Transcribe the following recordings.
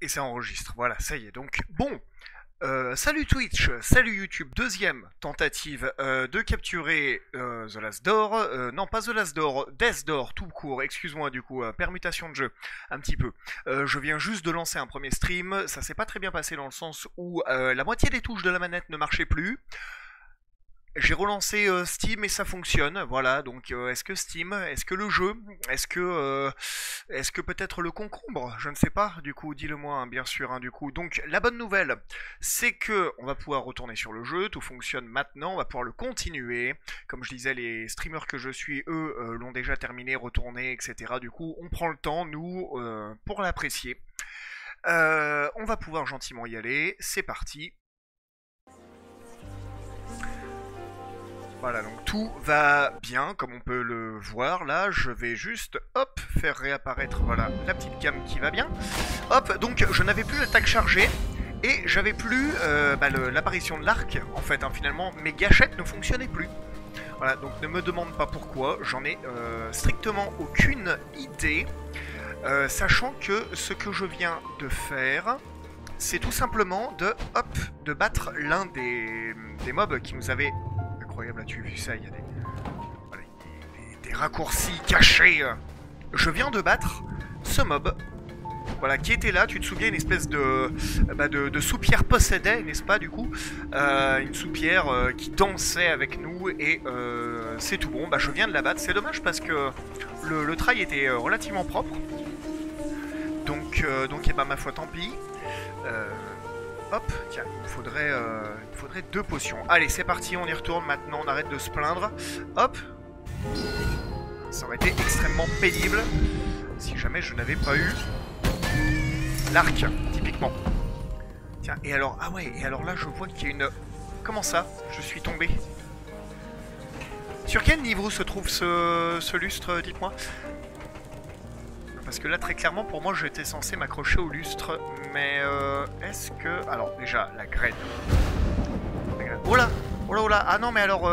Et ça enregistre, voilà, ça y est. Donc, bon, salut Twitch, salut YouTube, deuxième tentative de capturer The Last Door, non pas The Last Door, Death Door, tout court, excuse-moi du coup, permutation de jeu, un petit peu. Je viens juste de lancer un premier stream, ça s'est pas très bien passé dans le sens où la moitié des touches de la manette ne marchaient plus. J'ai relancé Steam et ça fonctionne, voilà, donc est-ce que Steam, est-ce que le jeu, est-ce que peut-être le concombre, je ne sais pas, du coup, dis-le-moi, hein, bien sûr, hein, du coup. Donc la bonne nouvelle, c'est que on va pouvoir retourner sur le jeu, tout fonctionne maintenant, on va pouvoir le continuer. Comme je disais, les streamers que je suis, eux, l'ont déjà terminé, retourné, etc. Du coup, on prend le temps, nous, pour l'apprécier. On va pouvoir gentiment y aller, c'est parti. Voilà, donc tout va bien, comme on peut le voir. Là, je vais juste, hop, faire réapparaître, voilà, la petite cam qui va bien. Hop, donc je n'avais plus l'attaque chargée, et j'avais plus l'apparition de l'arc, en fait, hein, finalement, mes gâchettes ne fonctionnaient plus. Voilà, donc ne me demande pas pourquoi, j'en ai strictement aucune idée, sachant que ce que je viens de faire, c'est tout simplement de, hop, de battre l'un des mobs qui nous avait... Incroyable, as-tu vu ça? Il y a des raccourcis cachés. Je viens de battre ce mob, voilà, qui était là. Tu te souviens, une espèce de soupière possédait, n'est-ce pas, du coup, une soupière qui dansait avec nous, et c'est tout bon. Bah, je viens de la battre. C'est dommage parce que le try était relativement propre. Donc et bah, ma foi, tant pis. Hop, tiens, il me faudrait 2 potions. Allez, c'est parti, on y retourne maintenant, on arrête de se plaindre. Hop. Ça aurait été extrêmement pénible si jamais je n'avais pas eu l'arc, typiquement. Tiens, et alors, ah ouais, et alors là, je vois qu'il y a une... Comment ça? Je suis tombé. Sur quel niveau se trouve ce lustre, dites-moi? Parce que là, très clairement, pour moi, j'étais censé m'accrocher au lustre. Mais est-ce que... Alors, déjà, la graine. Oh là! Oh là, oh là! Ah non, mais alors...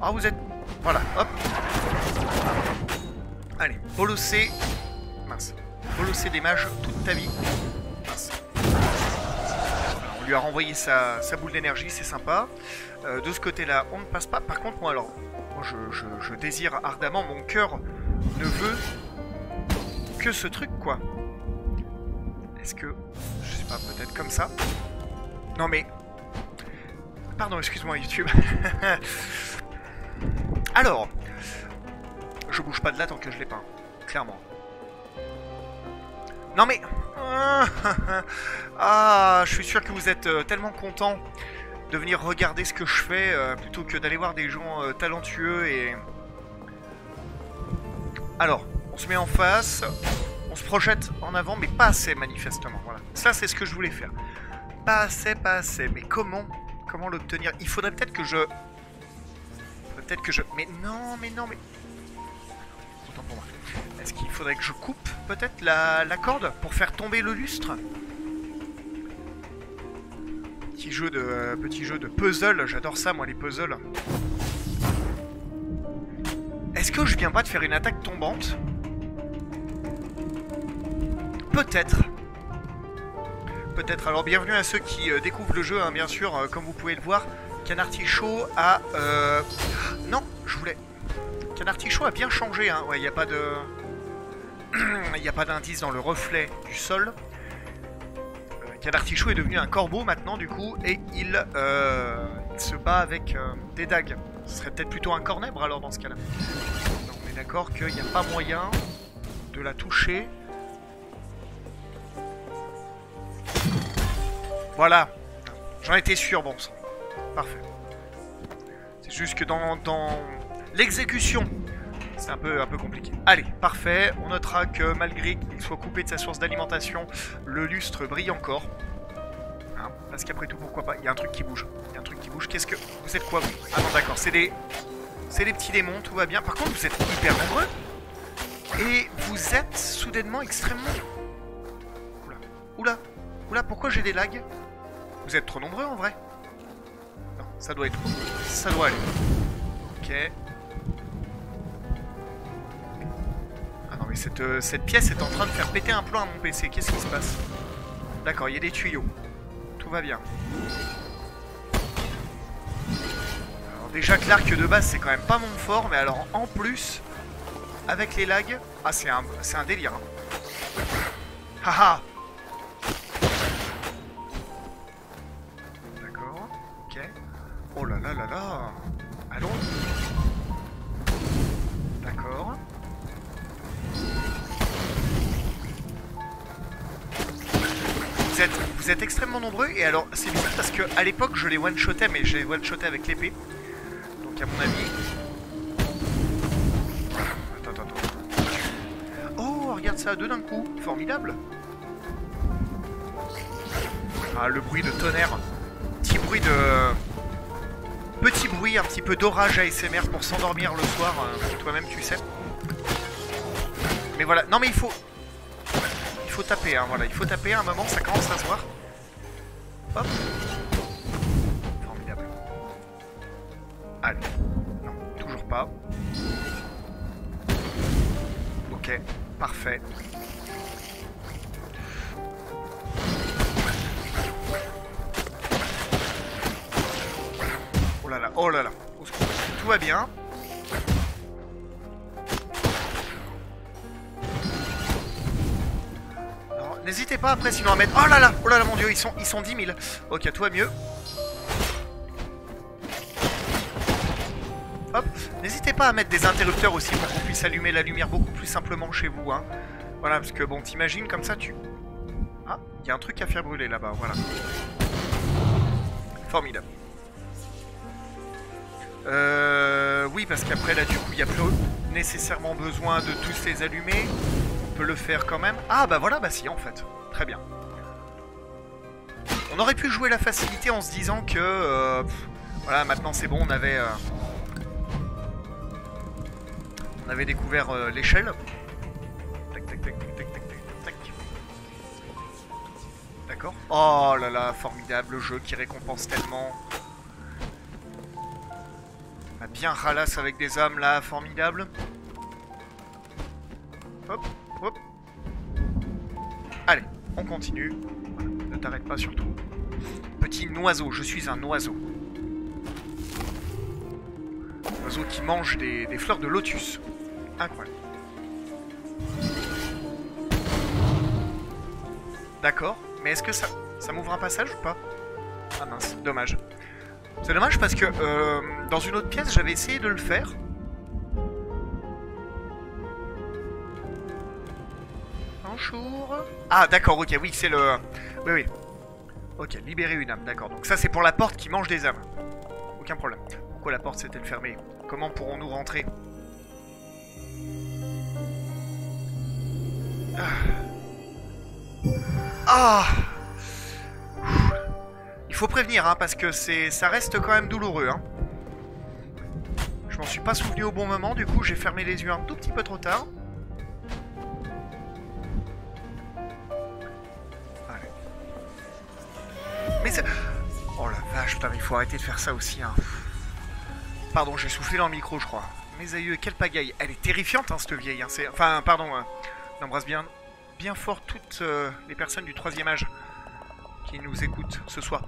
Ah, vous êtes... Voilà, hop. Allez, bolosser... Mince. Bolosser des mages toute ta vie. Mince. On lui a renvoyé sa boule d'énergie, c'est sympa. De ce côté-là, on ne passe pas. Par contre, moi, alors... Moi, je désire ardemment, mon cœur ne veut... que ce truc, quoi. Est-ce que... Je sais pas, peut-être comme ça. Non mais... Pardon, excuse-moi YouTube. Alors... Je bouge pas de là tant que je l'ai pas. Clairement. Non mais... Ah, je suis sûr que vous êtes tellement contents de venir regarder ce que je fais plutôt que d'aller voir des gens talentueux et... Alors, on se met en face... On se projette en avant, mais pas assez, manifestement. Voilà. Ça, c'est ce que je voulais faire. Pas assez, pas assez. Mais comment l'obtenir? Il faudrait peut-être que je... Mais non, mais non, mais... Autant pour moi. Est-ce qu'il faudrait que je coupe, peut-être, la corde pour faire tomber le lustre? Petit jeu de puzzle. J'adore ça, moi, les puzzles. Est-ce que je viens pas de faire une attaque tombante? Peut-être. Peut-être. Alors bienvenue à ceux qui découvrent le jeu, hein, bien sûr, comme vous pouvez le voir. Canartichaud a... Non, je voulais... Canartichaud a bien changé, hein. Ouais, il n'y a pas de... Il n'y a pas d'indice dans le reflet du sol. Canartichaud est devenu un corbeau maintenant, du coup, et il se bat avec des dagues. Ce serait peut-être plutôt un cornèbre, alors, dans ce cas-là. On est d'accord qu'il n'y a pas moyen de la toucher. Voilà, j'en étais sûr, bon sang. Parfait. C'est juste que dans l'exécution, c'est un peu compliqué. Allez, parfait. On notera que malgré qu'il soit coupé de sa source d'alimentation, le lustre brille encore. Hein, parce qu'après tout, pourquoi pas? Il y a un truc qui bouge. Il y a un truc qui bouge. Qu'est-ce que... Vous êtes quoi, vous? Ah non, d'accord, c'est des petits démons, tout va bien. Par contre, vous êtes hyper nombreux. Et vous êtes soudainement extrêmement... Oula, oula, oula, pourquoi j'ai des lags? Vous êtes trop nombreux en vrai? Non, ça doit être... Ça doit aller. Ok. Ah non mais cette pièce est en train de faire péter un plomb à mon PC. Qu'est-ce qui se passe? D'accord, il y a des tuyaux. Tout va bien. Alors déjà que l'arc de base, c'est quand même pas mon fort. Mais alors, en plus, avec les lags... Ah, c'est un délire. Hein. Haha. D'accord, ok. Oh là là là là. Allons. D'accord. Vous êtes extrêmement nombreux et alors c'est bizarre parce que à l'époque je les one-shotais mais je les one-shotais avec l'épée. Donc à mon avis... Attends. Oh regarde ça, deux d'un coup, formidable. Ah le bruit de tonnerre. Petit bruit un petit peu d'orage ASMR pour s'endormir le soir, toi-même tu sais. Mais voilà, non mais il faut taper, hein, voilà, il faut taper à un moment, ça commence à se voir. Hop. Formidable. Allez. Non, toujours pas. Ok, parfait. Oh là là. Tout va bien. N'hésitez pas après sinon à mettre... Oh là là mon dieu, ils sont 10 000. Ok, tout va mieux. Hop, n'hésitez pas à mettre des interrupteurs aussi pour qu'on puisse allumer la lumière beaucoup plus simplement chez vous. Hein. Voilà, parce que bon, t'imagines comme ça tu... Ah, il y a un truc à faire brûler là-bas, voilà. Formidable. Oui, parce qu'après là du coup il n'y a plus nécessairement besoin de tous les allumer. On peut le faire quand même. Ah bah voilà, bah si en fait. Très bien. On aurait pu jouer la facilité en se disant que... voilà, maintenant c'est bon, on avait découvert l'échelle. Tac, tac, tac, tac, tac, tac, tac. D'accord. Oh là là, formidable jeu qui récompense tellement. Bien ralasse avec des âmes là, formidable. Hop, hop. Allez, on continue. Voilà, ne t'arrête pas surtout. Petit oiseau, je suis un oiseau. Oiseau qui mange des fleurs de lotus. Incroyable. D'accord, mais est-ce que ça m'ouvre un passage ou pas? Ah mince, dommage. C'est dommage parce que dans une autre pièce, j'avais essayé de le faire. Bonjour. Ah d'accord, ok, oui, c'est le... Oui. Ok, libérer une âme, d'accord. Donc ça, c'est pour la porte qui mange des âmes. Aucun problème. Pourquoi la porte s'est-elle fermée? Comment pourrons-nous rentrer? Ah. Il faut prévenir, hein, parce que ça reste quand même douloureux. Hein. Je m'en suis pas souvenu au bon moment, du coup j'ai fermé les yeux un tout petit peu trop tard. Allez. Mais c'est... Oh la vache, putain, il faut arrêter de faire ça aussi. Hein. Pardon, j'ai soufflé dans le micro, je crois. Mes aïeux, quelle pagaille. Elle est terrifiante, hein, cette vieille. Hein. Enfin, pardon, on embrasse bien fort toutes les personnes du 3e âge qui nous écoutent ce soir.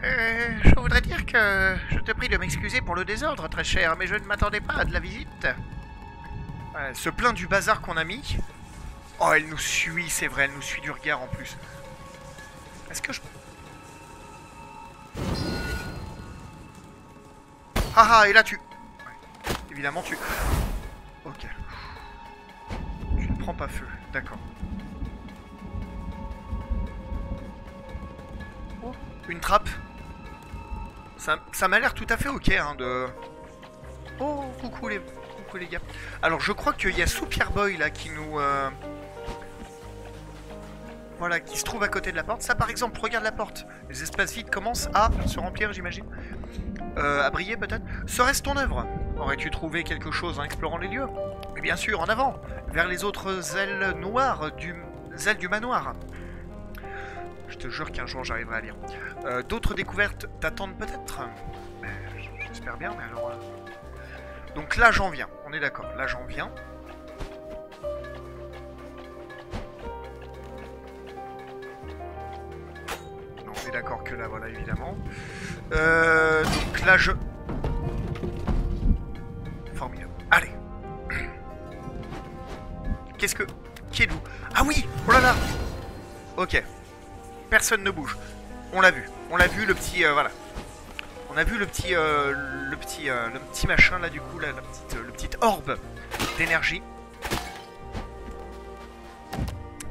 Je voudrais dire que je te prie de m'excuser pour le désordre, très cher, mais je ne m'attendais pas à de la visite. Elle se plaint du bazar qu'on a mis. Oh, elle nous suit, c'est vrai, elle nous suit du regard en plus. Est-ce que je... Ah ah, et là tu... Ouais. Évidemment tu... Ok. Tu ne prends pas feu, d'accord. Une trappe. Ça m'a l'air tout à fait ok hein, de... Oh, coucou les gars. Alors je crois qu'il y a Super Boy là qui nous... Voilà, qui se trouve à côté de la porte. Ça par exemple, regarde la porte. Les espaces vides commencent à se remplir, j'imagine. À briller peut-être. Serait-ce ton œuvre? Aurais-tu trouvé quelque chose en explorant les lieux? Mais bien sûr, en avant, vers les autres ailes noires ailes du manoir. Je te jure qu'un jour j'arriverai à lire. D'autres découvertes t'attendent peut-être? J'espère bien, mais alors... Donc là j'en viens, on est d'accord, là j'en viens. d'accord que là, voilà, évidemment. Donc là, je... Formidable. Allez. Qu'est-ce que... Qui êtes-vous? Ah oui! Oh là là! Ok. Personne ne bouge. On l'a vu. On l'a vu, le petit... voilà. On a vu le petit machin, là, du coup, là, le petit orbe d'énergie.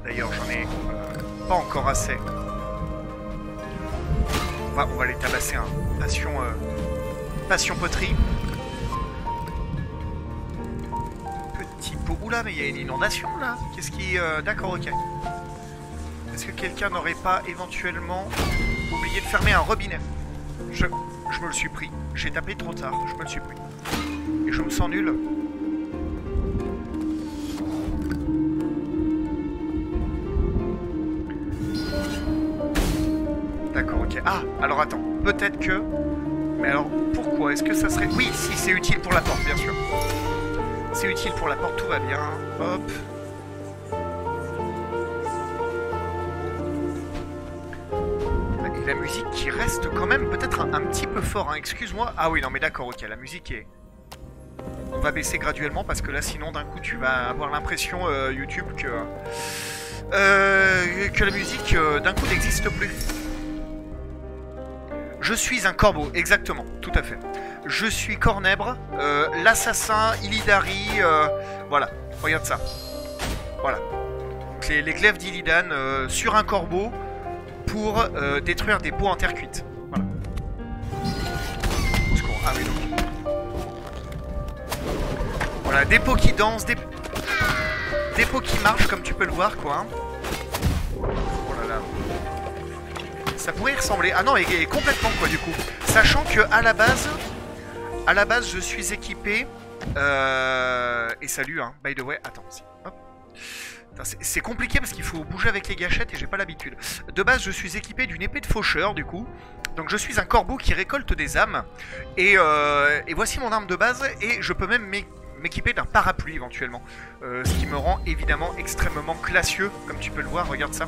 D'ailleurs, j'en ai pas encore assez. On va les tabasser, hein. Passion poterie. Petit pot. Oula, mais il y a une inondation là. Qu'est-ce qui. D'accord, ok. Est-ce que quelqu'un n'aurait pas éventuellement oublié de fermer un robinet? Je me le suis pris. J'ai tapé trop tard. Je me le suis pris. Et je me sens nul. D'accord, ok. Ah, alors attends. Peut-être que... Mais alors, pourquoi? Est-ce que ça serait... Oui, si, c'est utile pour la porte, bien sûr. C'est utile pour la porte, tout va bien. Hop. Et la musique qui reste quand même peut-être un petit peu fort, hein. Excuse-moi. Ah oui, non, mais d'accord, ok. La musique est... On va baisser graduellement parce que là, sinon, d'un coup, tu vas avoir l'impression, YouTube, que la musique, d'un coup, n'existe plus. Je suis un corbeau, exactement, tout à fait. Je suis Cornèbre, l'assassin, Illidari, voilà, regarde ça. Voilà. Donc les glaives d'Illidan sur un corbeau pour détruire des pots en terre cuite. Voilà. Ah oui, donc. Voilà, des pots qui dansent, des pots qui marchent, comme tu peux le voir, quoi. Hein. Oh là là. Ça pourrait y ressembler. Ah non, et complètement, quoi, du coup. Sachant que à la base, je suis équipé. Et salut, hein. By the way, attends, si. Hop. C'est compliqué parce qu'il faut bouger avec les gâchettes et j'ai pas l'habitude. De base, je suis équipé d'une épée de faucheur, du coup. Donc je suis un corbeau qui récolte des âmes. Et voici mon arme de base. Et je peux même m'équiper d'un parapluie éventuellement. Ce qui me rend évidemment extrêmement classieux. Comme tu peux le voir, regarde ça.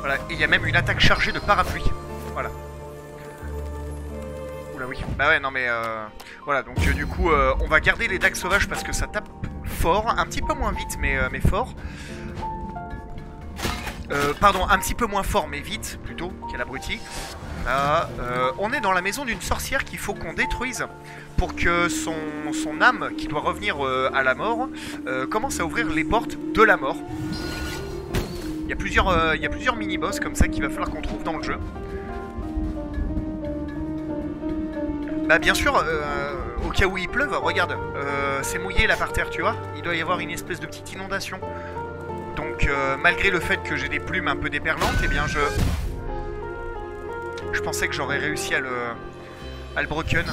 Voilà, et il y a même une attaque chargée de parapluie. Voilà. Oula oui. Bah ouais, non mais... Voilà, donc du coup, on va garder les dagues sauvages parce que ça tape fort. Un petit peu moins vite, mais fort. Pardon, un petit peu moins fort, mais vite, plutôt, quel abruti. Là, on est dans la maison d'une sorcière qu'il faut qu'on détruise pour que son âme, qui doit revenir à la mort, commence à ouvrir les portes de la mort. Il y a plusieurs mini-boss comme ça qu'il va falloir qu'on trouve dans le jeu. Bah bien sûr, au cas où il pleuve, regarde, c'est mouillé là par terre, tu vois. Il doit y avoir une espèce de petite inondation. Donc malgré le fait que j'ai des plumes un peu déperlantes, eh bien je pensais que j'aurais réussi à le broken.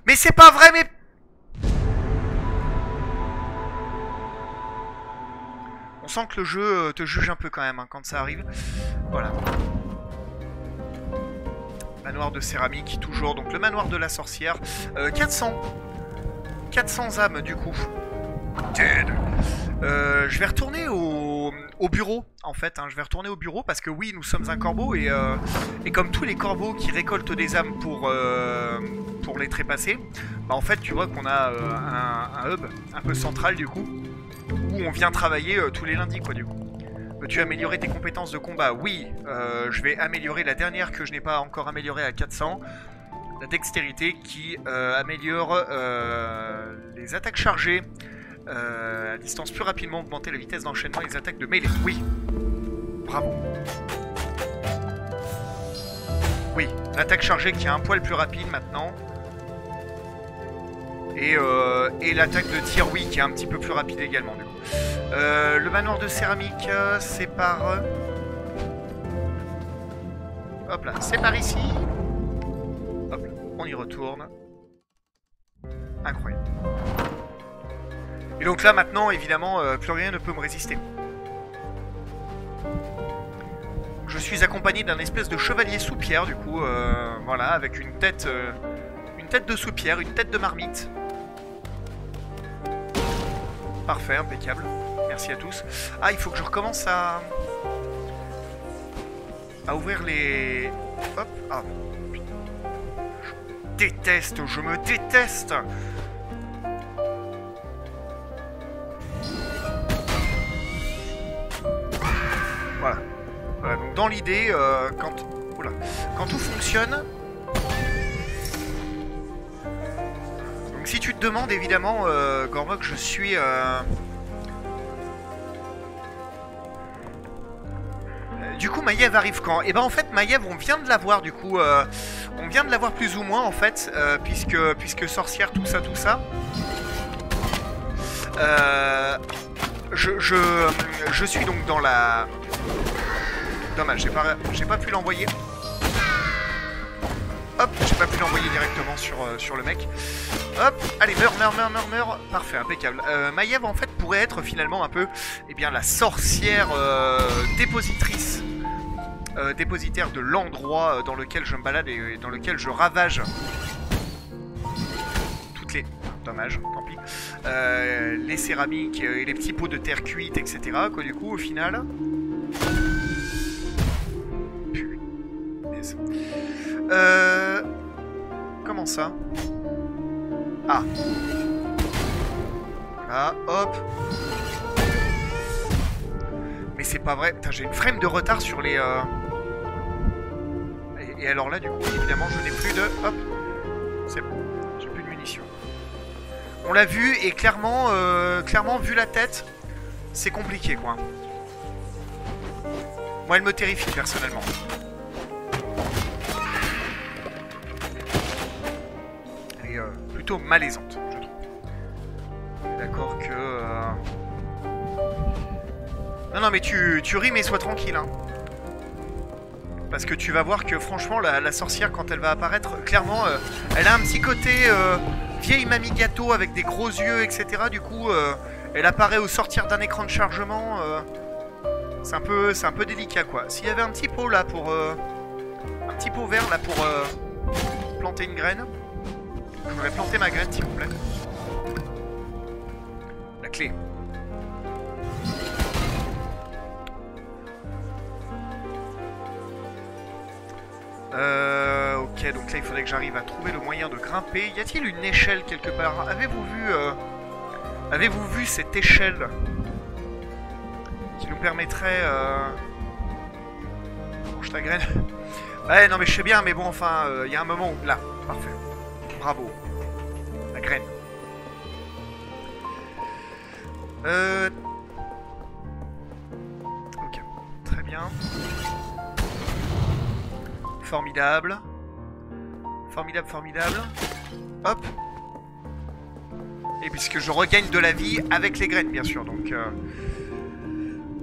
Mais c'est pas vrai, mais... On sent que le jeu te juge un peu quand même, hein, quand ça arrive. Voilà. Manoir de céramique, toujours. Donc le manoir de la sorcière. 400 âmes, du coup. Je vais retourner au bureau, en fait. Hein. Je vais retourner au bureau parce que oui, nous sommes un corbeau. Et comme tous les corbeaux qui récoltent des âmes pour les trépasser, bah en fait, tu vois qu'on a un hub un peu central, du coup, où on vient travailler tous les lundis, quoi, du coup. Veux-tu améliorer tes compétences de combat? Oui, je vais améliorer la dernière que je n'ai pas encore améliorée à 400. La dextérité qui améliore les attaques chargées à distance plus rapidement, augmenter la vitesse d'enchaînement et les attaques de mêlée. Oui, bravo. Oui, l'attaque chargée qui est un poil plus rapide maintenant. Et l'attaque de tir, oui, qui est un petit peu plus rapide également, du coup. Le manoir de céramique, c'est par... Hop là, c'est par ici. Hop là, on y retourne. Incroyable. Et donc là, maintenant, évidemment, plus rien ne peut me résister. Je suis accompagné d'un espèce de chevalier sous-pierre, du coup, voilà, avec une tête de sous-pierre, une tête de marmite. Parfait, impeccable. Merci à tous. Ah, il faut que je recommence à à ouvrir les... Hop, ah. Je déteste, je me déteste. Voilà. Voilà, donc dans l'idée, quand tout fonctionne... Donc si tu te demandes, évidemment, Gormok, je suis... Du coup, Maiev arrive quand? Et ben en fait, Maiev, on vient de la voir du coup. On vient de la voir plus ou moins en fait, puisque sorcière, tout ça. Je suis donc dans la... Dommage, j'ai pas pu l'envoyer. Hop, j'ai pas pu l'envoyer directement sur le mec. Hop, allez, meurs. Parfait, impeccable. Maiev, en fait, pourrait être finalement un peu, eh bien, la sorcière dépositrice. Dépositaire de l'endroit dans lequel je me balade et dans lequel je ravage toutes les... Dommage, tant pis. Les céramiques et les petits pots de terre cuite, etc. Quoi, du coup, au final... Punaise. Comment ça? Ah. Là, hop. Mais c'est pas vrai. J'ai une frame de retard sur les... Et alors là, du coup, évidemment, je n'ai plus de... Hop. C'est bon. J'ai plus de munitions. On l'a vu, et clairement, vu la tête, c'est compliqué, quoi. Moi, elle me terrifie, personnellement. Elle est plutôt malaisante, je trouve. D'accord que... Non, mais tu ris, mais sois tranquille, hein. Parce que tu vas voir que, franchement, la sorcière, quand elle va apparaître, clairement, elle a un petit côté vieille mamie gâteau avec des gros yeux, etc. Du coup, elle apparaît au sortir d'un écran de chargement. C'est un peu délicat, quoi. S'il y avait un petit pot, là, pour... un petit pot vert, là, pour planter une graine. Je voudrais planter ma graine, s'il vous plaît. La clé. Ok, donc là il faudrait que j'arrive à trouver le moyen de grimper. Y a-t-il une échelle quelque part? Avez-vous vu cette échelle qui nous permettrait... Mange ta graine. Ouais, non mais je sais bien, mais bon, enfin, il y a un moment où... Là, parfait. Bravo. La graine. Ok, très bien. Formidable. Formidable. Hop. Et puisque je regagne de la vie avec les graines, bien sûr. Donc,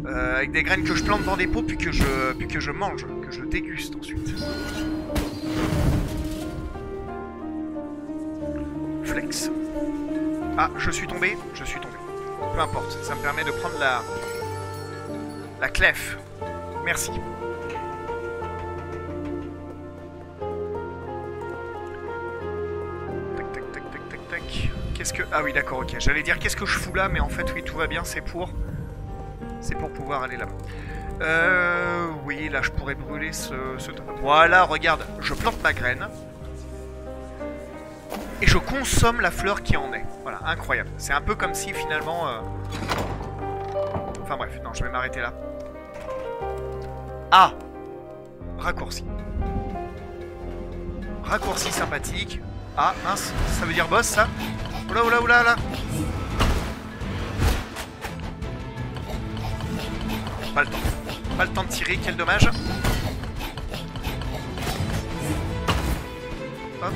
avec des graines que je plante dans des pots, puis que je mange, que je déguste ensuite. Flex. Ah, je suis tombé. Peu importe, ça me permet de prendre la clef. Merci. Qu'est-ce que... Ah oui, d'accord, ok. J'allais dire qu'est-ce que je fous là, mais en fait, oui, tout va bien, c'est pour pouvoir aller là-bas. Oui, là, je pourrais brûler ce... Voilà, regarde, je plante ma graine. Et je consomme la fleur qui en est. Voilà, incroyable. C'est un peu comme si, finalement... Enfin bref, non, je vais m'arrêter là. Ah! Raccourci. Raccourci sympathique. Ah, mince, ça veut dire boss, ça? Oula là. Pas le temps. Pas le temps de tirer, quel dommage. Hop.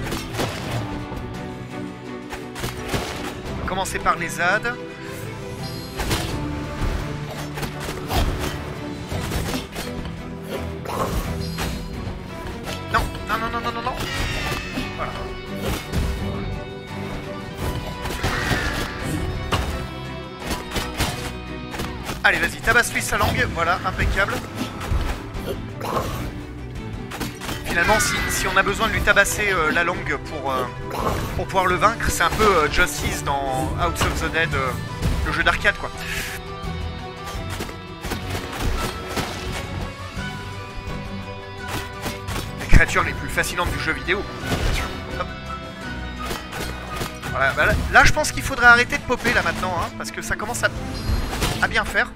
On va commencer par les ZAD. Non. Voilà. Allez, vas-y, tabasse-lui sa langue. Voilà, impeccable. Finalement, si on a besoin de lui tabasser la langue pour pouvoir le vaincre, c'est un peu Justice dans House of the Dead, le jeu d'arcade, quoi. créatures les plus fascinantes du jeu vidéo. Hop. Voilà, bah là je pense qu'il faudrait arrêter de popper là maintenant, hein, parce que ça commence à bien faire.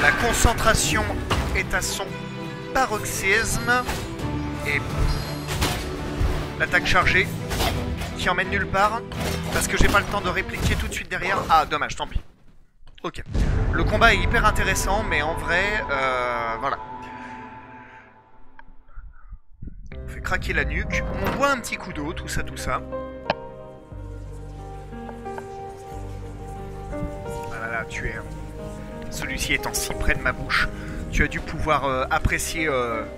La concentration est à son paroxysme. Et l'attaque chargée qui emmène nulle part. Parce que j'ai pas le temps de répliquer tout de suite derrière. Ah, dommage, tant pis. Ok. Le combat est hyper intéressant, mais en vrai, voilà. On fait craquer la nuque. On boit un petit coup d'eau, tout ça, tout ça. Ah là là, tu es... Celui-ci étant si près de ma bouche, tu as dû pouvoir apprécier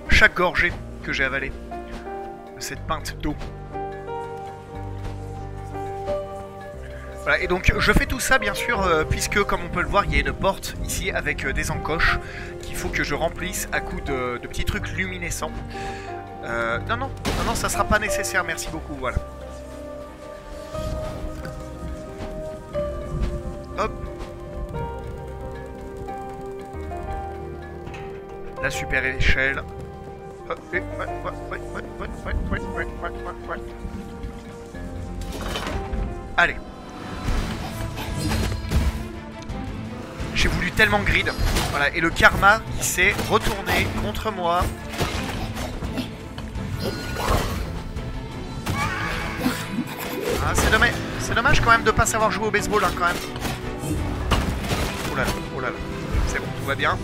chaque gorgée que j'ai avalée de cette pinte d'eau. Voilà, et donc je fais tout ça bien sûr puisque comme on peut le voir il y a une porte ici avec des encoches qu'il faut que je remplisse à coups de petits trucs luminescents. Non, ça sera pas nécessaire, merci beaucoup, voilà. Hop. La super échelle. Ouais. Allez. J'ai voulu tellement grid. Voilà, et le karma il s'est retourné contre moi. Ah, c'est dommage quand même de pas savoir jouer au baseball, hein, quand même. Oh là là. C'est bon, tout va bien.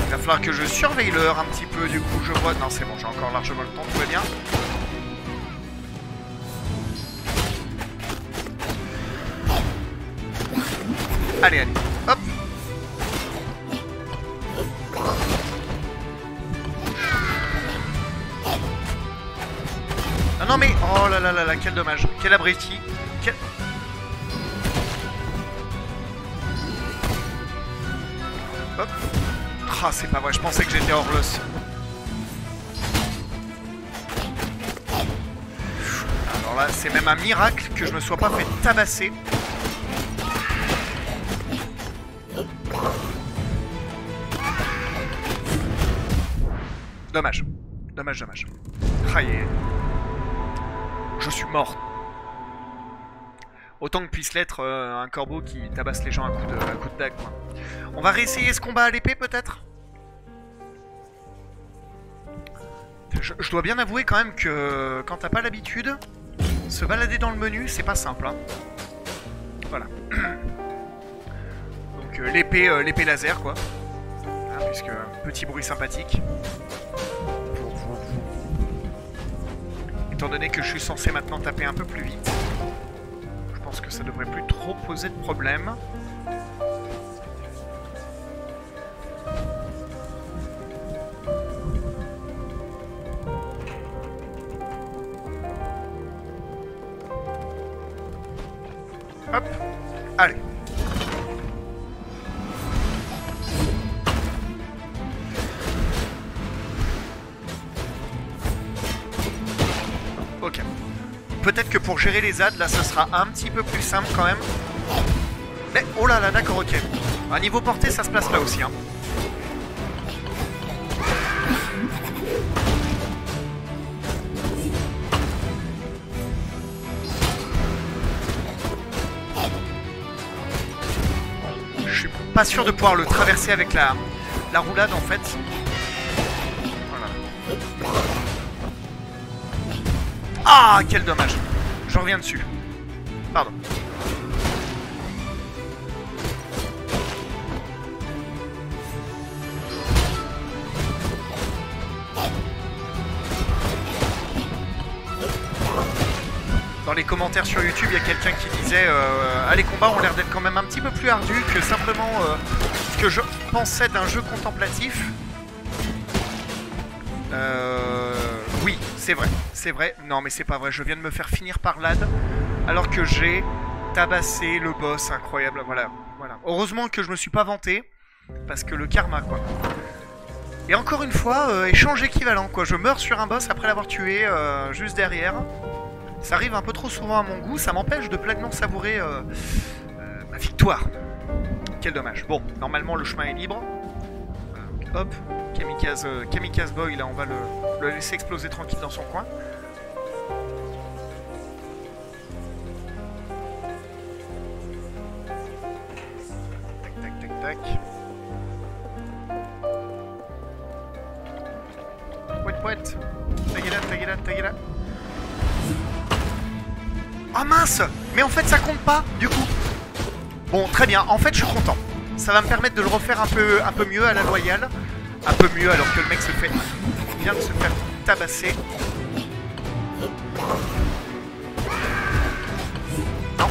Il va falloir que je surveille l'heure un petit peu, du coup je vois... Non c'est bon, j'ai encore largement le temps, tout va bien. Allez, hop. Non mais, oh là là, quel dommage, quel abruti, quel... Hop. Ah, c'est pas vrai, je pensais que j'étais hors l'os. Alors là, c'est même un miracle que je me sois pas fait tabasser. Dommage. Aïe. Je suis mort. Autant que puisse l'être un corbeau qui tabasse les gens à coups de dague, quoi. On va réessayer ce combat à l'épée, peut-être? Je dois bien avouer quand même que quand t'as pas l'habitude, se balader dans le menu, c'est pas simple, hein. Voilà. Donc l'épée laser, quoi. Hein, puisque petit bruit sympathique. Étant donné que je suis censé maintenant taper un peu plus vite, je pense que ça devrait plus trop poser de problème. Hop, allez. Ok. Peut-être que pour gérer les ZAD, là, ce sera un petit peu plus simple quand même. Mais, oh là là, d'accord, ok. À niveau portée, ça se place là aussi, hein. Pas sûr de pouvoir le traverser avec la roulade en fait. Voilà. Ah, quel dommage. Je reviens dessus. Pardon. Dans les commentaires sur YouTube, il y a quelqu'un qui disait ah, les combats ont l'air d'être quand même un petit peu plus ardus que simplement ce que je pensais d'un jeu contemplatif. Oui, c'est vrai. Non, mais c'est pas vrai. Je viens de me faire finir par l'AD alors que j'ai tabasser le boss, incroyable, voilà. Heureusement que je me suis pas vanté, parce que le karma, quoi. Et encore une fois, échange équivalent, quoi. Je meurs sur un boss après l'avoir tué juste derrière. Ça arrive un peu trop souvent à mon goût, ça m'empêche de pleinement savourer ma victoire. Quel dommage. Bon, normalement le chemin est libre. Hop, Kamikaze Boy, là on va le laisser exploser tranquille dans son coin. Tac. Pouette. Tagala. Ah mince! Mais en fait ça compte pas, du coup. Bon, très bien. En fait, je suis content. Ça va me permettre de le refaire un peu mieux à la loyale. Un peu mieux alors que le mec vient de se faire tabasser. Non.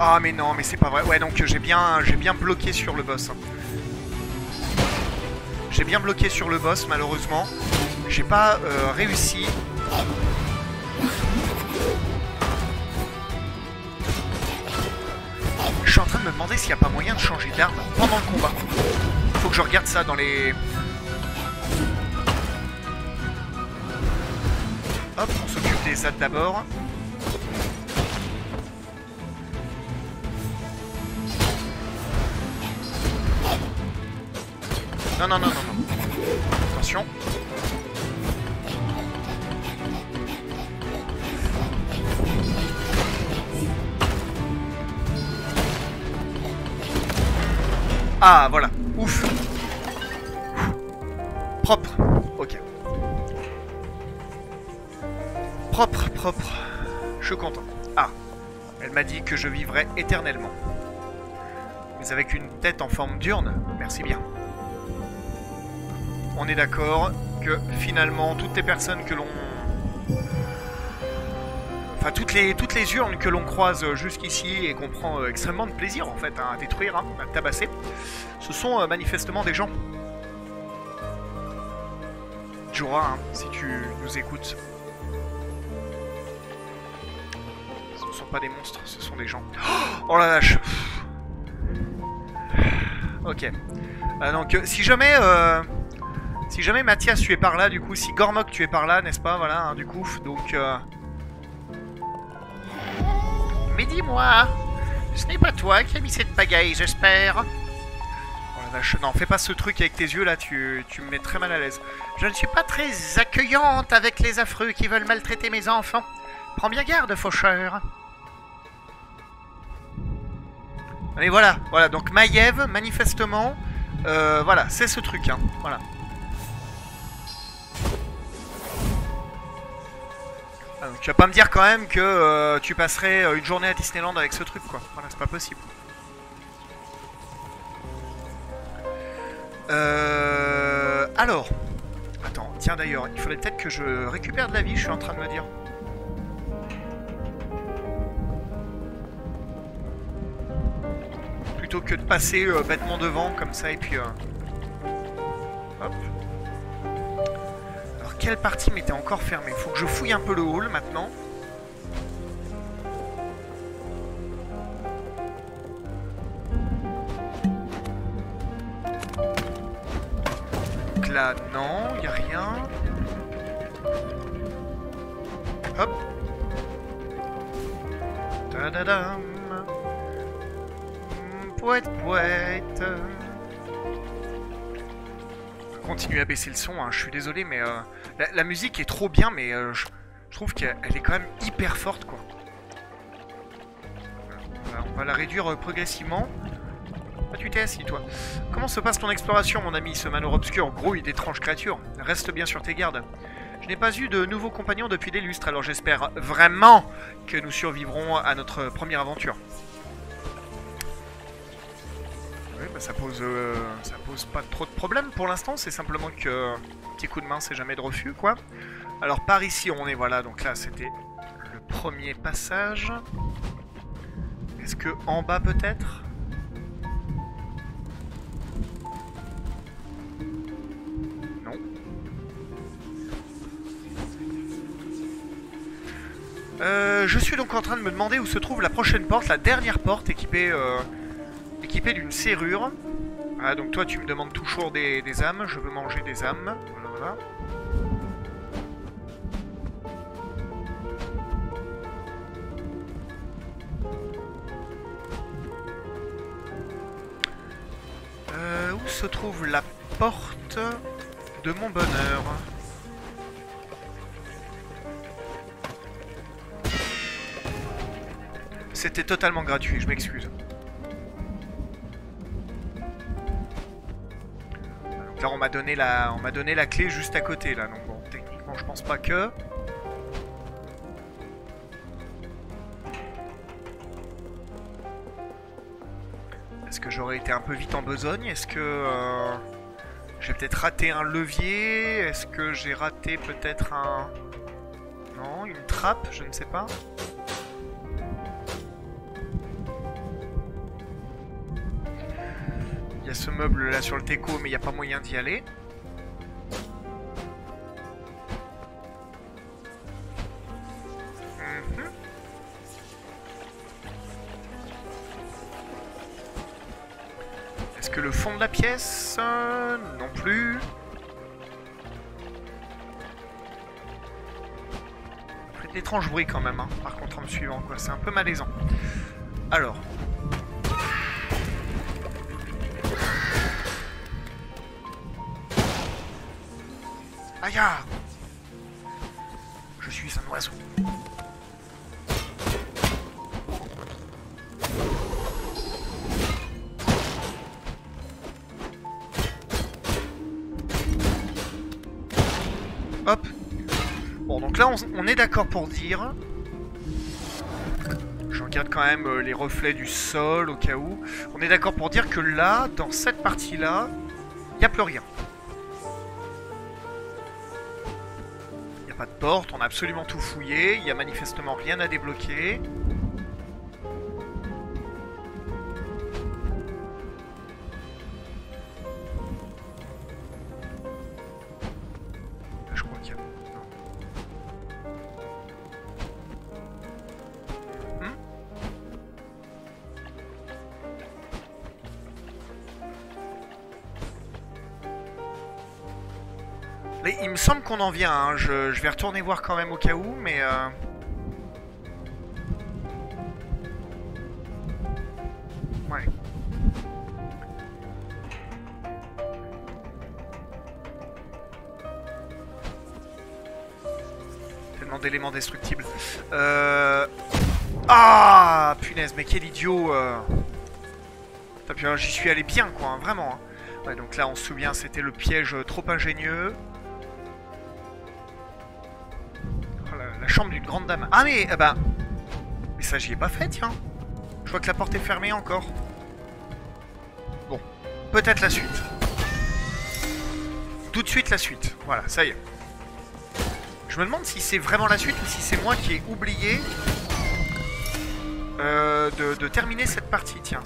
Ah mais non, mais c'est pas vrai. Ouais, donc j'ai bien bloqué sur le boss. J'ai bien bloqué sur le boss, malheureusement. J'ai pas réussi. Je suis en train de me demander s'il n'y a pas moyen de changer d'arme pendant le combat. Faut que je regarde ça dans les... Hop, on s'occupe des ZAD d'abord. Non. Attention. Ah, voilà. Ouf. Propre. Ok. Propre. Je suis content. Ah. Elle m'a dit que je vivrais éternellement. Mais avec une tête en forme d'urne, merci bien. On est d'accord que finalement toutes les personnes que l'on... Enfin toutes les urnes que l'on croise jusqu'ici et qu'on prend extrêmement de plaisir en fait à détruire, à tabasser, ce sont manifestement des gens. Jura, si tu nous écoutes. Ce ne sont pas des monstres, ce sont des gens. Oh la vache. Ok. Donc si jamais Mathias tu es par là, du coup, si Gormok tu es par là, n'est-ce pas, voilà, hein, du coup, donc... Mais dis-moi, ce n'est pas toi qui as mis cette pagaille, j'espère. Oh la vache, non, fais pas ce truc avec tes yeux, là, tu me mets très mal à l'aise. Je ne suis pas très accueillante avec les affreux qui veulent maltraiter mes enfants. Prends bien garde, faucheur. Mais voilà, donc Maiev, manifestement, voilà, c'est ce truc, hein, voilà. Donc, tu vas pas me dire quand même que tu passerais une journée à Disneyland avec ce truc, quoi. Voilà, c'est pas possible. Alors. Attends, tiens d'ailleurs, il faudrait peut-être que je récupère de la vie, je suis en train de me dire. Plutôt que de passer bêtement devant, comme ça, et puis... Hop. Quelle partie m'était encore fermée? Faut que je fouille un peu le hall maintenant. Donc là, non, y a rien. Hop. Tadadam. Pouette. Continue à baisser le son, hein. Je suis désolé, mais la musique est trop bien, mais je trouve qu'elle est quand même hyper forte, quoi. Voilà, on va la réduire progressivement. Ah, tu t'es assis, toi. Comment se passe ton exploration, mon ami? Ce manoir obscur grouille d'étranges créatures. Reste bien sur tes gardes. Je n'ai pas eu de nouveaux compagnons depuis des lustres, alors j'espère vraiment que nous survivrons à notre première aventure. Oui, bah ça pose pas trop de problèmes pour l'instant, c'est simplement que petit coup de main c'est jamais de refus, quoi. Alors par ici on est, voilà, donc là c'était le premier passage. Est-ce que en bas peut-être? Non. Je suis donc en train de me demander où se trouve la prochaine porte, la dernière porte équipée d'une serrure. Ah, donc toi tu me demandes toujours des âmes, je veux manger des âmes. Voilà, voilà. Où se trouve la porte de mon bonheur? C'était totalement gratuit, je m'excuse. Donc là on m'a donné la clé juste à côté là, donc bon, techniquement je pense pas que. Est-ce que j'aurais été un peu vite en besogne? Est-ce que j'ai peut-être raté un levier? Est-ce que j'ai raté peut-être un... Non, une trappe, je ne sais pas. Il y a ce meuble là sur le teco, mais il n'y a pas moyen d'y aller. Est-ce que le fond de la pièce? Non plus. Ça fait d'étranges bruits quand même, hein, par contre en me suivant, quoi. C'est un peu malaisant. Alors. Aïe! Je suis un oiseau. Hop. Bon, donc là, on est d'accord pour dire... Je regarde quand même les reflets du sol, au cas où. On est d'accord pour dire que là, dans cette partie-là, il n'y a plus rien. Il n'y a pas de porte, on a absolument tout fouillé. Il n'y a manifestement rien à débloquer. Il me semble qu'on en vient, hein. Je vais retourner voir quand même au cas où, mais... Ouais. Tellement d'éléments destructibles. Ah, punaise, mais quel idiot. J'y suis allé bien, quoi, hein, vraiment. Hein. Ouais, donc là, on se souvient, c'était le piège trop ingénieux. La chambre d'une grande dame. Ah mais, bah... Mais ça j'y ai pas fait, tiens. Je vois que la porte est fermée encore. Bon, peut-être la suite. Tout de suite la suite. Voilà, ça y est. Je me demande si c'est vraiment la suite ou si c'est moi qui ai oublié de terminer cette partie. Tiens,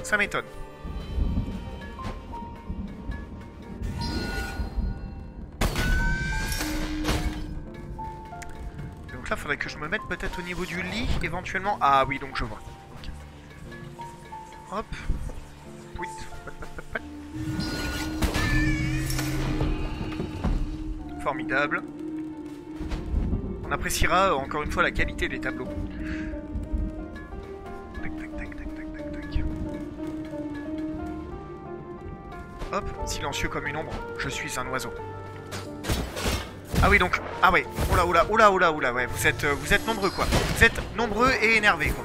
ça m'étonne. Là, faudrait que je me mette peut-être au niveau du lit, éventuellement. Ah oui, donc je vois. Okay. Hop. Oui. Formidable. On appréciera encore une fois la qualité des tableaux. Tac, tac, tac, tac, tac, tac, tac. Hop, silencieux comme une ombre. Je suis un oiseau. Ah oui donc, ah ouais, oula oula oula oula oula, ouais, vous êtes nombreux quoi. Vous êtes nombreux et énervés quoi.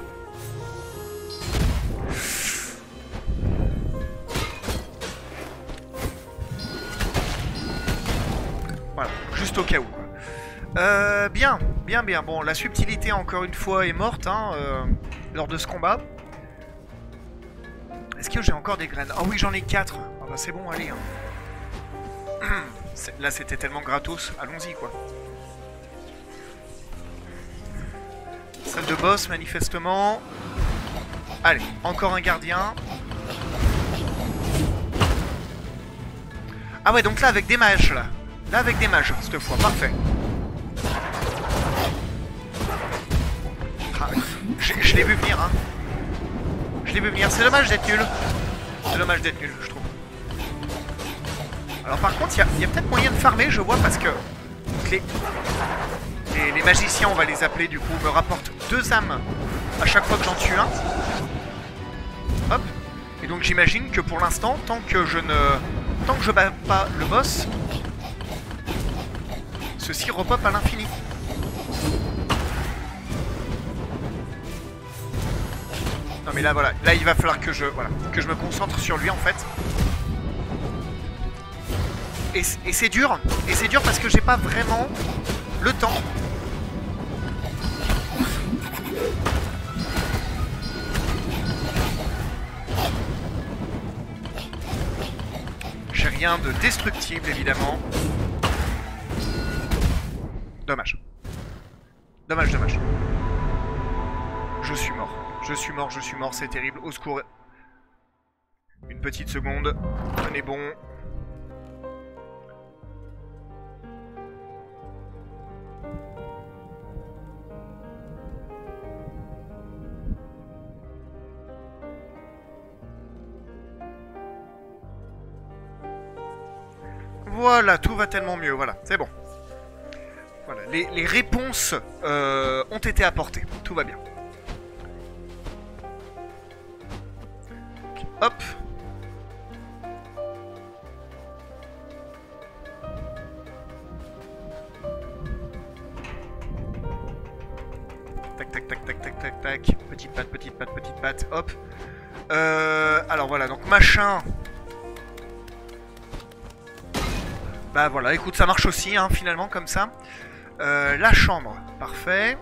Voilà, juste au cas où. Bien, bien, bien. Bon, la subtilité encore une fois est morte hein, lors de ce combat. Est-ce que j'ai encore des graines? Ah oui, j'en ai 4. Ah bah c'est bon, allez. Hein. Là c'était tellement gratos, allons-y quoi. Salle de boss manifestement. Allez, encore un gardien. Ah ouais, donc là avec des mages là. Là avec des mages cette fois, parfait. Ah, je l'ai vu venir hein. Je l'ai vu venir, c'est dommage d'être nul. C'est dommage d'être nul, je trouve. Alors par contre, il y a peut-être moyen de farmer, je vois, parce que les magiciens, on va les appeler du coup, me rapportent 2 âmes à chaque fois que j'en tue un. Hop. Et donc j'imagine que pour l'instant, tant que je bats pas le boss, ceci repop à l'infini. Non mais là voilà, là il va falloir que je me concentre sur lui en fait. Et c'est dur, parce que j'ai pas vraiment le temps. J'ai rien de destructible évidemment. Dommage. Dommage, dommage. Je suis mort. Je suis mort, c'est terrible. Au secours. Une petite seconde. Tenez bon. Voilà, tout va tellement mieux, voilà, c'est bon. Voilà, les réponses ont été apportées, tout va bien. Hop. Tac, tac, tac, tac, tac, tac, tac. Petite patte, petite patte, petite patte, hop. Alors voilà, donc machin... Bah voilà, écoute, ça marche aussi, hein, finalement, comme ça. La chambre, parfait.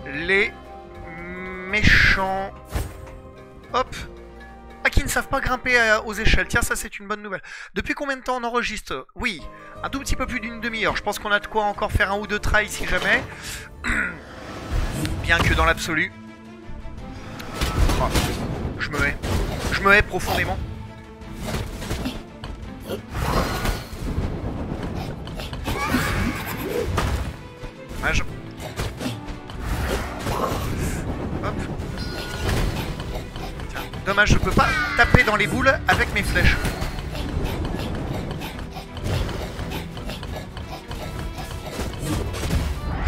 Les méchants... Hop. Ah, qui ne savent pas grimper aux échelles. Tiens, ça, c'est une bonne nouvelle. Depuis combien de temps on enregistre? Oui, un tout petit peu plus d'une demi-heure. Je pense qu'on a de quoi encore faire 1 ou 2 tries, si jamais. Bien que dans l'absolu... Oh. Je me hais profondément. Dommage. Hop. Tiens, dommage, je peux pas taper dans les boules avec mes flèches.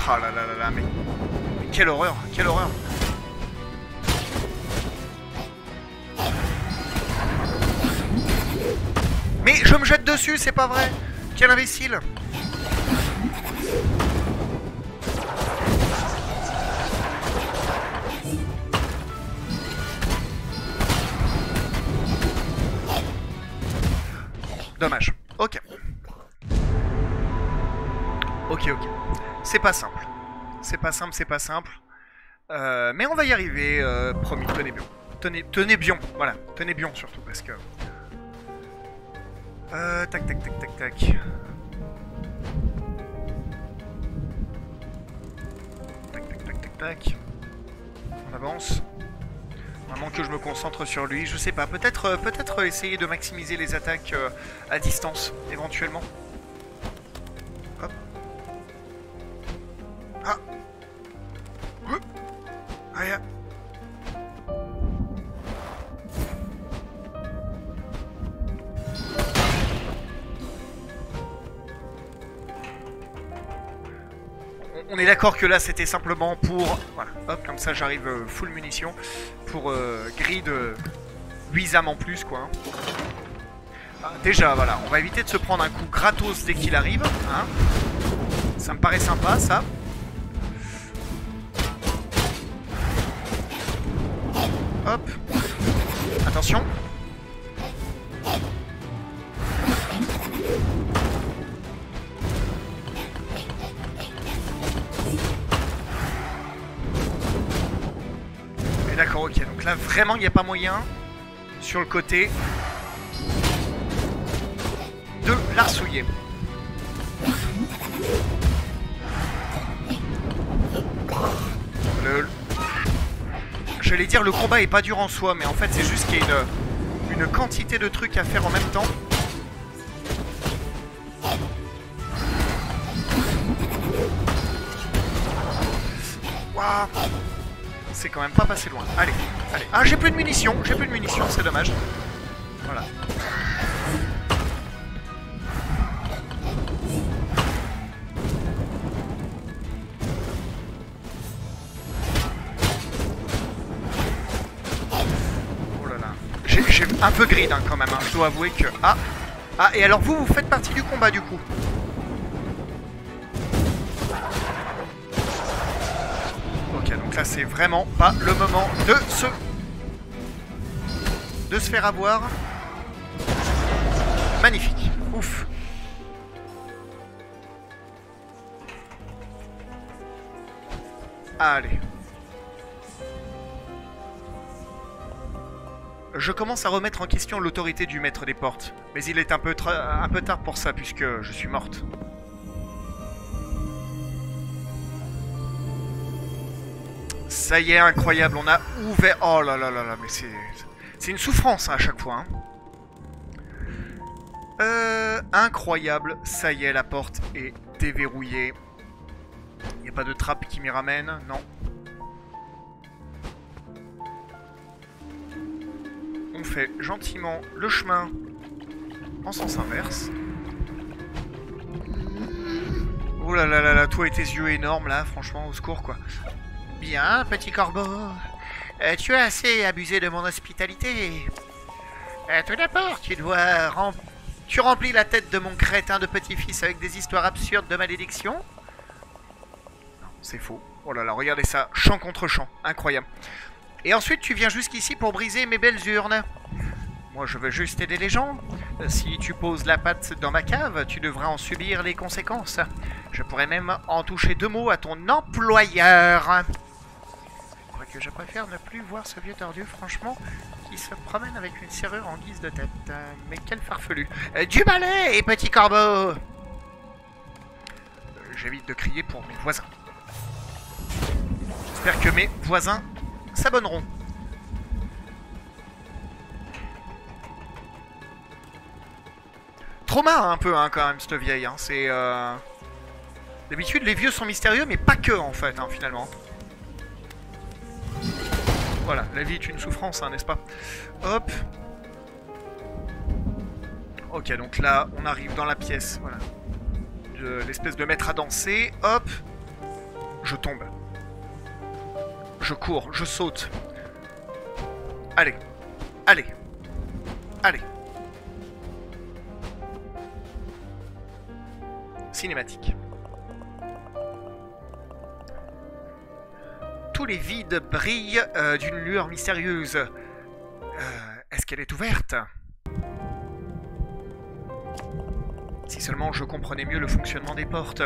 Ah là là là là, mais quelle horreur, quelle horreur. Mais je me jette dessus, c'est pas vrai. Quel imbécile. Dommage. Ok. Ok, ok. C'est pas simple. C'est pas simple, c'est pas simple. Mais on va y arriver, promis, tenez bien. Tenez bien, voilà. Tenez bien surtout, parce que... tac, tac, tac, tac, tac. Tac, tac, tac, tac, tac. On avance. Vraiment que je me concentre sur lui. Je sais pas, peut-être essayer de maximiser les attaques à distance, éventuellement. Hop. Ah. Aïe. On est d'accord que là c'était simplement pour... Voilà, hop, comme ça j'arrive full munitions. Pour grid 8 âmes en plus quoi. Ah, déjà voilà, on va éviter de se prendre un coup gratos dès qu'il arrive. Hein. Ça me paraît sympa ça. Hop. Attention. D'accord, ok, donc Donc là, vraiment, il n'y a pas moyen, sur le côté, de l'arsouiller. J'allais dire le combat est pas dur en soi, mais en fait c'est juste qu'il y a une quantité de trucs à faire en même temps. Waouh, c'est quand même pas passé loin. Allez, allez. Ah, j'ai plus de munitions, c'est dommage. Voilà. J'ai un peu grid hein, quand même, hein. Je dois avouer que... Ah, et alors vous faites partie du combat du coup. Ok, donc là c'est vraiment pas le moment de se faire avoir. Magnifique, ouf. Allez. Je commence à remettre en question l'autorité du maître des portes, mais il est un peu tard pour ça puisque je suis morte. Ça y est, incroyable, on a ouvert... Oh là là là là, mais c'est une souffrance hein, à chaque fois. Hein. Incroyable, ça y est, la porte est déverrouillée. Il n'y a pas de trappe qui m'y ramène, non. On fait gentiment le chemin en sens inverse. Oh là là là là, toi et tes yeux énormes là, franchement, au secours quoi. Bien, petit corbeau. Tu as assez abusé de mon hospitalité. Tout d'abord, tu remplis la tête de mon crétin de petit-fils avec des histoires absurdes de malédiction. Non, c'est faux. Oh là là, regardez ça, champ contre champ, incroyable. Et ensuite, tu viens jusqu'ici pour briser mes belles urnes. Moi, je veux juste aider les gens. Si tu poses la patte dans ma cave, tu devras en subir les conséquences. Je pourrais même en toucher 2 mots à ton employeur. Que je préfère ne plus voir ce vieux tordu, franchement, qui se promène avec une serrure en guise de tête. Mais quel farfelu. Du balai, et petit corbeau. J'évite de crier pour mes voisins. J'espère que mes voisins s'abonneront. Trauma un peu hein, quand même cette vieille. Hein. C'est d'habitude les vieux sont mystérieux mais pas que en fait hein, finalement. Voilà, la vie est une souffrance, hein, n'est-ce pas? Hop. Ok, donc là, on arrive dans la pièce, voilà. De l'espèce de maître à danser. Hop. Je tombe. Je cours, je saute. Allez. Allez. Allez. Cinématique. Tous les vides brillent d'une lueur mystérieuse. Est-ce qu'elle est ouverte? Si seulement je comprenais mieux le fonctionnement des portes.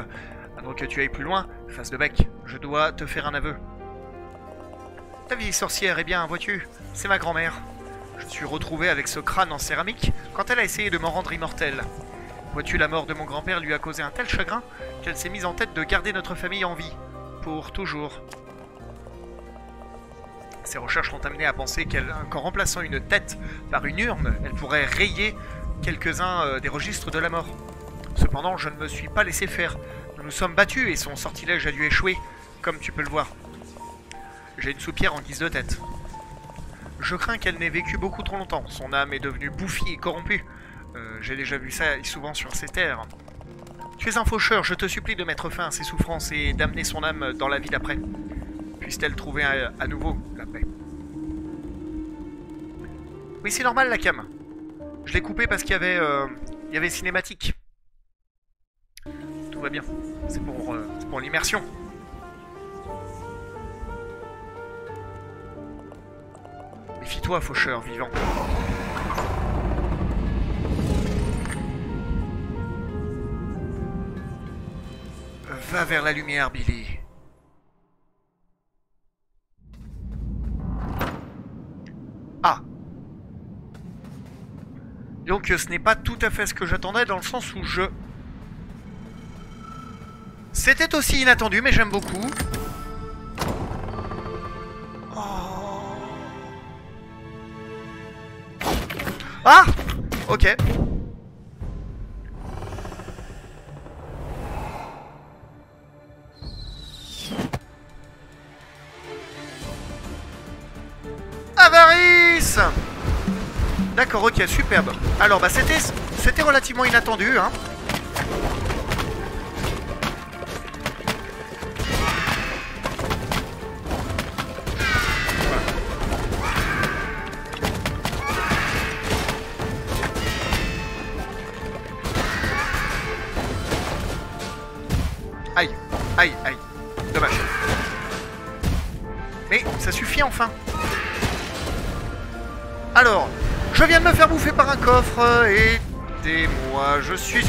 Avant que tu ailles plus loin, face de bec, je dois te faire un aveu. Ta vieille sorcière, eh bien, vois-tu, c'est ma grand-mère. Je me suis retrouvé avec ce crâne en céramique quand elle a essayé de m'en rendre immortel. Vois-tu, la mort de mon grand-père lui a causé un tel chagrin qu'elle s'est mise en tête de garder notre famille en vie. Pour toujours. Ses recherches l'ont amené à penser qu'en remplaçant une tête par une urne, elle pourrait rayer quelques-uns des registres de la mort. Cependant, je ne me suis pas laissé faire. Nous nous sommes battus et son sortilège a dû échouer, comme tu peux le voir. J'ai une soupière en guise de tête. Je crains qu'elle n'ait vécu beaucoup trop longtemps. Son âme est devenue bouffie et corrompue. J'ai déjà vu ça souvent sur ces terres. Tu es un faucheur, je te supplie de mettre fin à ses souffrances et d'amener son âme dans la vie d'après. Puisse-t-elle trouver à nouveau la paix. Oui, c'est normal la cam. Je l'ai coupé parce qu'il y avait cinématique. Tout va bien. C'est pour l'immersion. Méfie-toi, faucheur vivant. Va vers la lumière, Billy. Quoique ce n'est pas tout à fait ce que j'attendais dans le sens où je... C'était aussi inattendu mais j'aime beaucoup. Oh. Ah! Ok. Avarice! D'accord, ok, superbe. Alors, bah c'était relativement inattendu, hein. Aïe, aïe, aïe. Dommage. Mais ça suffit enfin. Alors, je viens de me faire bouffer par un coffre. Aidez-moi, je suis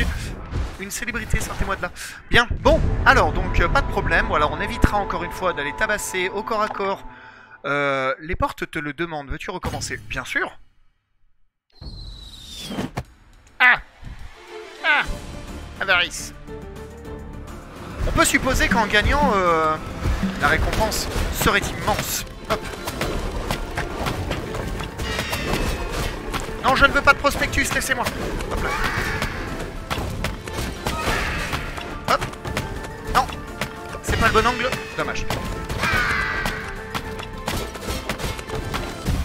une célébrité, sortez-moi de là. Bien, bon, alors, donc, pas de problème. Voilà, on évitera encore une fois d'aller tabasser au corps à corps. Les portes te le demandent. Veux-tu recommencer? Bien sûr. Ah! Ah! Avarice. On peut supposer qu'en gagnant, la récompense serait immense. Hop. Non, je ne veux pas de prospectus, laissez-moi. Hop là. Hop. Non. C'est pas le bon angle. Dommage.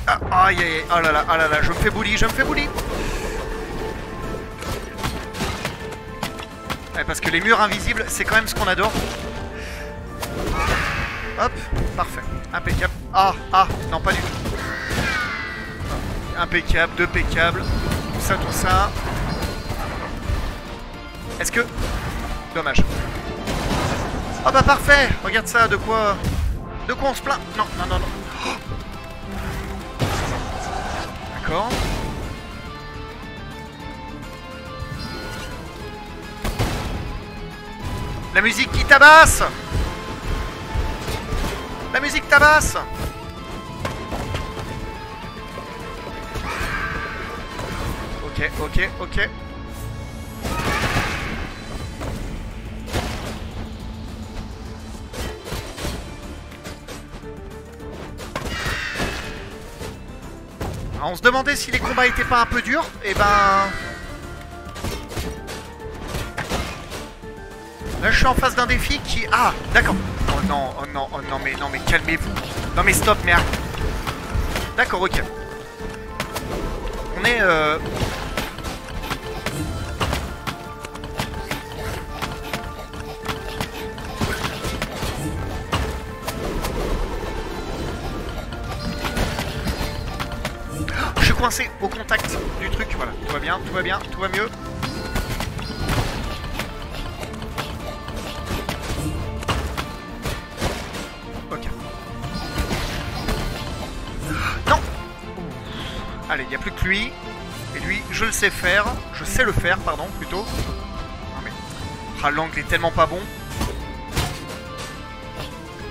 Ah, aïe, aïe, aïe. Oh là là, je me fais bully, je me fais bully. Ouais, parce que les murs invisibles, c'est quand même ce qu'on adore. Hop, parfait. Impeccable. Ah, non, pas du tout. Impeccable, deux pécables. Tout ça. Est-ce que... Dommage. Oh bah parfait. Regarde ça, de quoi on se plaint? Non. Oh. D'accord. La musique qui tabasse. La musique tabasse. Ok. Alors, on se demandait si les combats étaient pas un peu durs. Et ben... Là, je suis en face d'un défi qui... Ah, d'accord. Oh non, mais calmez-vous. Non, mais stop, merde. D'accord, ok. On est... Je suis coincé au contact du truc. Voilà, tout va bien, tout va mieux. Allez, il n'y a plus que lui. Et lui, je le sais faire. Je sais le faire, pardon, plutôt. Non mais... Ah, l'angle est tellement pas bon.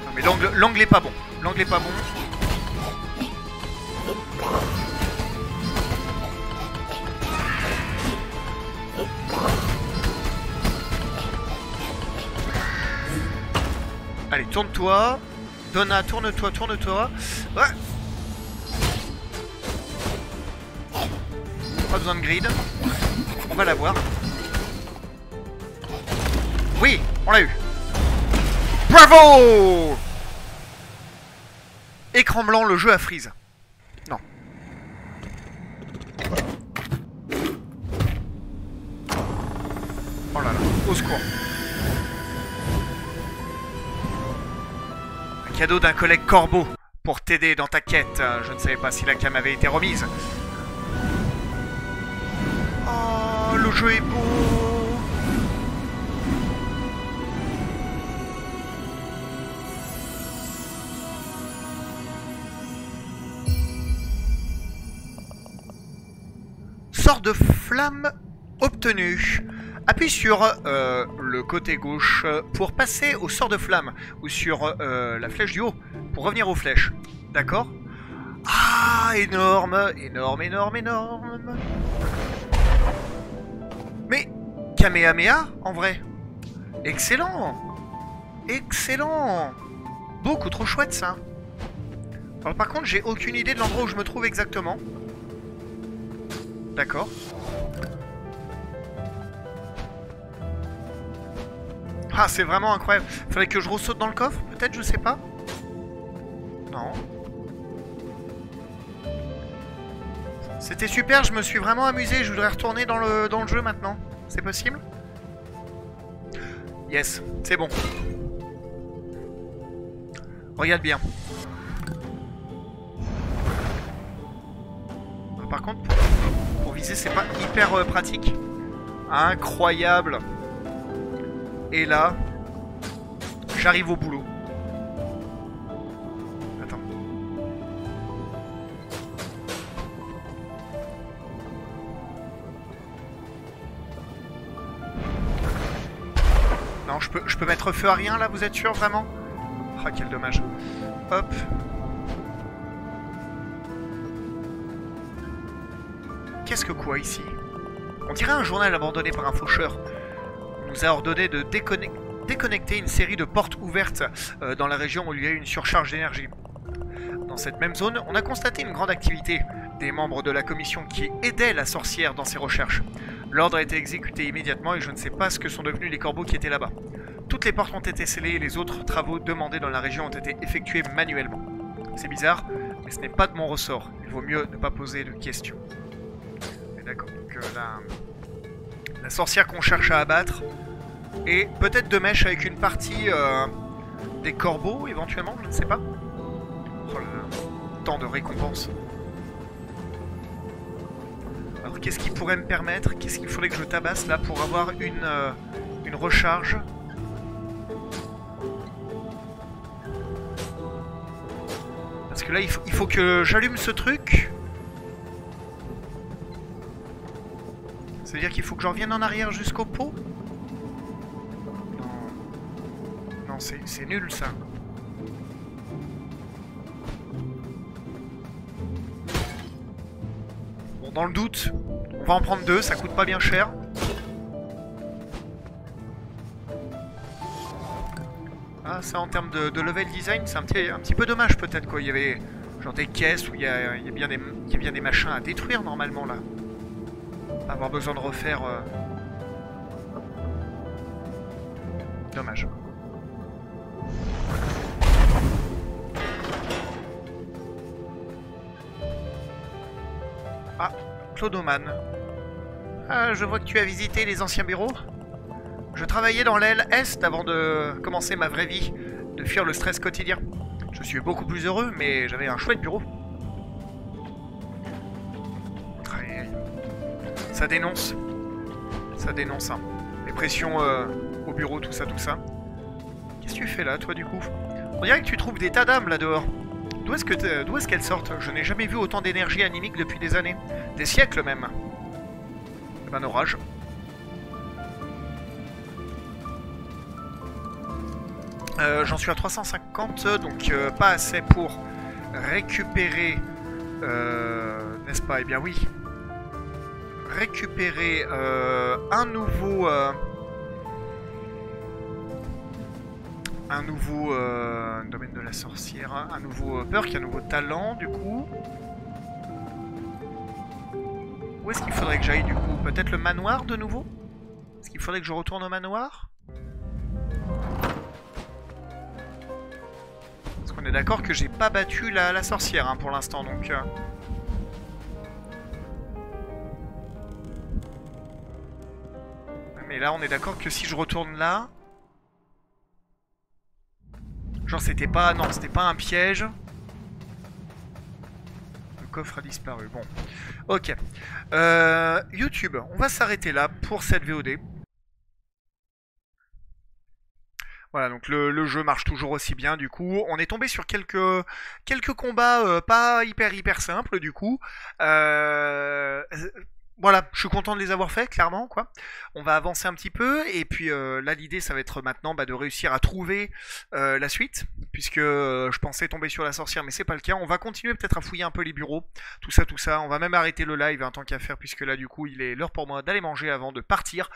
Non mais l'angle est pas bon. L'angle est pas bon. Allez, tourne-toi. Donna, tourne-toi. Ouais. Pas besoin de grid. On va l'avoir. Oui, on l'a eu. Bravo! Écran blanc, le jeu a freeze. Non. Oh là là, au secours. Un cadeau d'un collègue corbeau pour t'aider dans ta quête. Je ne savais pas si la cam avait été remise. Oh, le jeu est beau. Sort de flamme obtenu. Appuie sur le côté gauche pour passer au sort de flamme ou sur la flèche du haut pour revenir aux flèches. D'accord? Ah, énorme. Kamehameha, en vrai. Excellent. Excellent. Beaucoup trop chouette, ça. Alors par contre, j'ai aucune idée de l'endroit où je me trouve exactement. D'accord. Ah, c'est vraiment incroyable. Faudrait que je ressaute dans le coffre, peut-être, je sais pas. Non. C'était super, je me suis vraiment amusé. Je voudrais retourner dans le jeu maintenant. C'est possible? Yes, c'est bon. Regarde bien. Par contre, pour viser, c'est pas hyper pratique. Incroyable. Et là, j'arrive au boulot. Attends. Non, je peux mettre feu à rien là, vous êtes sûr vraiment? Ah, quel dommage. Hop. Qu'est-ce que quoi ici? On dirait un journal abandonné par un faucheur. On nous a ordonné de déconnecter une série de portes ouvertes dans la région où il y a eu une surcharge d'énergie. Dans cette même zone, on a constaté une grande activité des membres de la commission qui aidaient la sorcière dans ses recherches. L'ordre a été exécuté immédiatement et je ne sais pas ce que sont devenus les corbeaux qui étaient là-bas. Toutes les portes ont été scellées et les autres travaux demandés dans la région ont été effectués manuellement. C'est bizarre, mais ce n'est pas de mon ressort. Il vaut mieux ne pas poser de questions. D'accord, donc la sorcière qu'on cherche à abattre, et peut-être de mèche avec une partie des corbeaux, éventuellement, je ne sais pas. Oh là là, tant de récompenses. Alors qu'est-ce qui pourrait me permettre, qu'est-ce qu'il faudrait que je tabasse là pour avoir une recharge? Parce que là, il faut que j'allume ce truc. Ça veut dire qu'il faut que je revienne en arrière jusqu'au pot? Non. Non, c'est nul ça. Bon, dans le doute, on va en prendre deux, ça coûte pas bien cher. Ah, ça en termes de level design, c'est un petit peu dommage peut-être quoi. Il y avait genre des caisses où il y a bien des machins à détruire normalement là. Pas avoir besoin de refaire. Dommage. Ah, Clodoman. Ah, je vois que tu as visité les anciens bureaux. Je travaillais dans l'aile Est avant de commencer ma vraie vie, de fuir le stress quotidien. Je suis beaucoup plus heureux, mais j'avais un chouette bureau. Ça dénonce. Ça dénonce, hein. Les pressions au bureau, tout ça, tout ça. Qu'est-ce que tu fais là, toi, du coup? On dirait que tu trouves des tas d'âmes là dehors. D'où est-ce qu'elles sortent? Je n'ai jamais vu autant d'énergie animique depuis des années. Des siècles même. Eh ben, orage. J'en suis à 350, donc pas assez pour récupérer... n'est-ce pas? Eh bien oui. Récupérer un nouveau domaine de la sorcière, un nouveau perk, un nouveau talent du coup. Où est-ce qu'il faudrait que j'aille du coup? Peut-être le manoir de nouveau? Est-ce qu'il faudrait que je retourne au manoir? Parce qu'on est d'accord que j'ai pas battu la sorcière hein, pour l'instant donc... Mais là on est d'accord que si je retourne là... Genre c'était pas... Non, c'était pas un piège. Le coffre a disparu. Bon. Ok. YouTube, on va s'arrêter là pour cette VOD. Voilà, donc le jeu marche toujours aussi bien du coup. On est tombé sur quelques combats pas hyper simples du coup. Voilà, je suis content de les avoir faits, clairement, quoi. On va avancer un petit peu, et puis là, l'idée, ça va être maintenant de réussir à trouver la suite, puisque je pensais tomber sur la sorcière, mais c'est pas le cas. On va continuer peut-être à fouiller un peu les bureaux, tout ça, tout ça. On va même arrêter le live, tant qu'à faire, puisque là, du coup, il est l'heure pour moi d'aller manger avant de partir.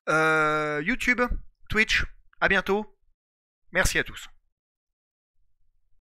YouTube, Twitch. À bientôt. Merci à tous.